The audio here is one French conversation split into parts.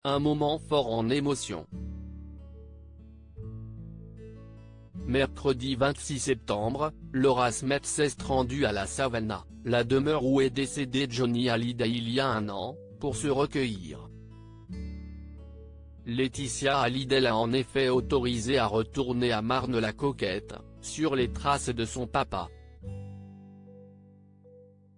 un moment fort en émotion. Mercredi 26 septembre, Laura Smet s'est rendue à la Savannah, la demeure où est décédé Johnny Hallyday il y a un an, pour se recueillir. Laetitia Hallyday l'a en effet autorisée à retourner à Marne-la-Coquette, sur les traces de son papa.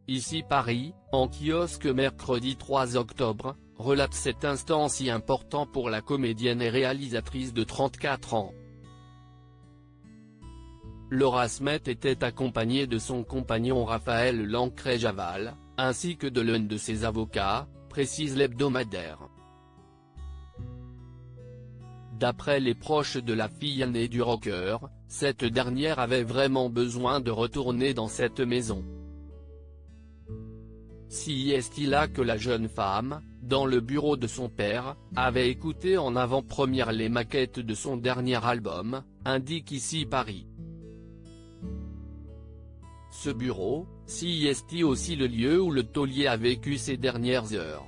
Ici Paris, en kiosque mercredi 3 octobre, relate cet instant si important pour la comédienne et réalisatrice de 34 ans. Laura Smet était accompagnée de son compagnon Raphaël Lancret-Javal, ainsi que de l'un de ses avocats, précise l'hebdomadaire. D'après les proches de la fille aînée du rocker, cette dernière avait vraiment besoin de retourner dans cette maison. Si est-il là que la jeune femme, dans le bureau de son père, avait écouté en avant-première les maquettes de son dernier album, indique ici Paris. Ce bureau, si est aussi le lieu où le taulier a vécu ces dernières heures.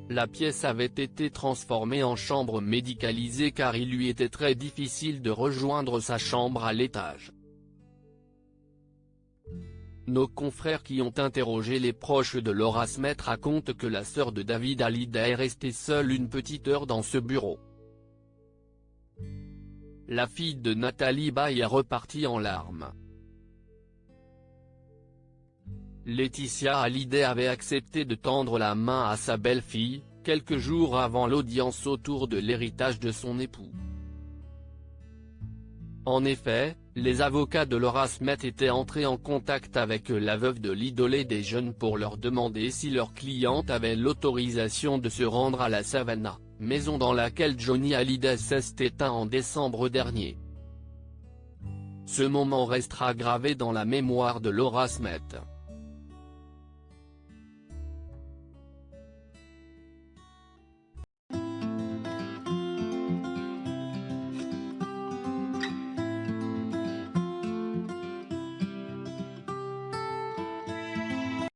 La pièce avait été transformée en chambre médicalisée car il lui était très difficile de rejoindre sa chambre à l'étage. Nos confrères qui ont interrogé les proches de Laura Smet racontent que la sœur de David Hallyday est restée seule une petite heure dans ce bureau. La fille de Nathalie Baye est repartie en larmes. Laetitia Hallyday avait accepté de tendre la main à sa belle-fille, quelques jours avant l'audience autour de l'héritage de son époux. En effet, les avocats de Laura Smet étaient entrés en contact avec la veuve de l'idolé des jeunes pour leur demander si leur cliente avait l'autorisation de se rendre à la Savannah, maison dans laquelle Johnny Hallyday s'est éteint en décembre dernier. Ce moment restera gravé dans la mémoire de Laura Smet.